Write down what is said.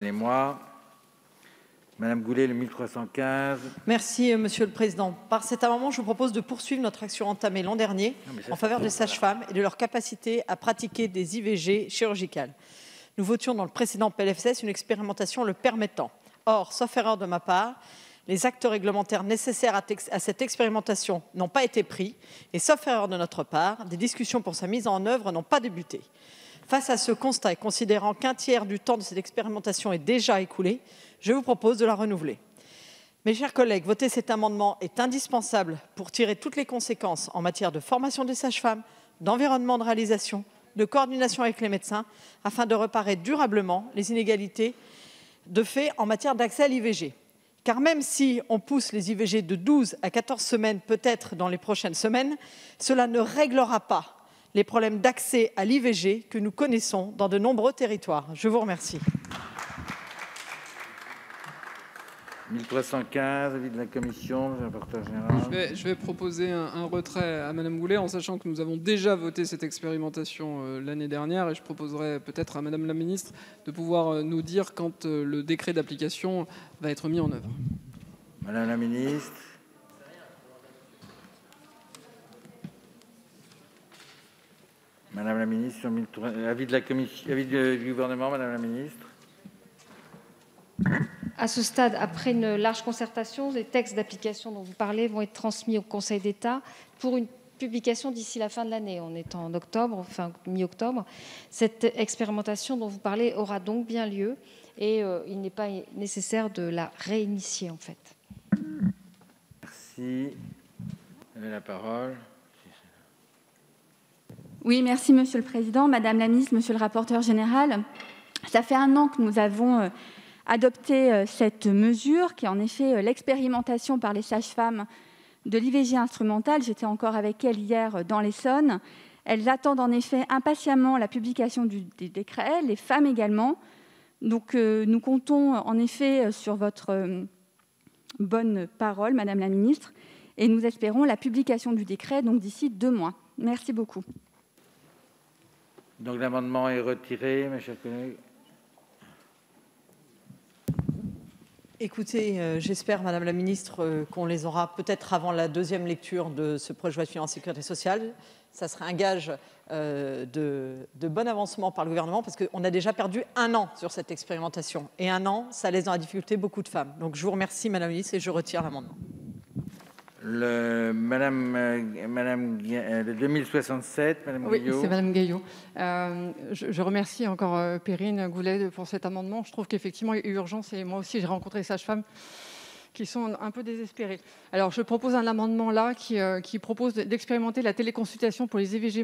Et moi, Madame Goulet, le 1315. Merci, Monsieur le Président. Par cet amendement, je vous propose de poursuivre notre action entamée l'an dernier en faveur des sages-femmes et de leur capacité à pratiquer des IVG chirurgicales. Nous votions dans le précédent PLFSS une expérimentation le permettant. Or, sauf erreur de ma part, les actes réglementaires nécessaires à cette expérimentation n'ont pas été pris et, sauf erreur de notre part, des discussions pour sa mise en œuvre n'ont pas débuté. Face à ce constat et considérant qu'un tiers du temps de cette expérimentation est déjà écoulé, je vous propose de la renouveler. Mes chers collègues, voter cet amendement est indispensable pour tirer toutes les conséquences en matière de formation des sages-femmes, d'environnement de réalisation, de coordination avec les médecins, afin de réparer durablement les inégalités de fait en matière d'accès à l'IVG. Car même si on pousse les IVG de 12 à 14 semaines, peut-être dans les prochaines semaines, cela ne réglera pas les problèmes d'accès à l'IVG que nous connaissons dans de nombreux territoires. Je vous remercie. 1315, avis de la commission, le rapporteur général. Je vais proposer un retrait à Madame Goulet, en sachant que nous avons déjà voté cette expérimentation l'année dernière, et je proposerai peut-être à Madame la Ministre de pouvoir nous dire quand le décret d'application va être mis en œuvre. Madame la Ministre. Madame la Ministre, sur avis de la commission, avis du gouvernement, Madame la Ministre. À ce stade, après une large concertation, les textes d'application dont vous parlez vont être transmis au Conseil d'État pour une publication d'ici la fin de l'année. On est en octobre, enfin mi-octobre. Cette expérimentation dont vous parlez aura donc bien lieu et il n'est pas nécessaire de la réinitier en fait. Merci. Vous avez la parole. Oui, merci Monsieur le Président, Madame la Ministre, Monsieur le rapporteur général. Ça fait 1 an que nous avons adopté cette mesure, qui est en effet l'expérimentation par les sages-femmes de l'IVG instrumentale. J'étais encore avec elles hier dans l'Essonne. Elles attendent en effet impatiemment la publication des décrets, les femmes également. Donc nous comptons en effet sur votre bonne parole, Madame la Ministre, et nous espérons la publication du décret donc d'ici 2 mois. Merci beaucoup. Donc l'amendement est retiré, mes chers collègues. Écoutez, j'espère, Madame la Ministre, qu'on les aura peut-être avant la 2e lecture de ce projet de loi de finances sécurité sociale. Ça serait un gage de bon avancement par le gouvernement, parce qu'on a déjà perdu 1 an sur cette expérimentation. Et 1 an, ça laisse dans la difficulté beaucoup de femmes. Donc je vous remercie, Madame la Ministre, et je retire l'amendement. Le 2067, Madame Oui, Gaillot. c'est Madame Gaillot. Je remercie encore Perrine Goulet pour cet amendement. Je trouve qu'effectivement, il y a urgence et moi aussi, j'ai rencontré des sages-femmes qui sont un peu désespérées. Alors, je propose un amendement là qui propose d'expérimenter la téléconsultation pour les IVG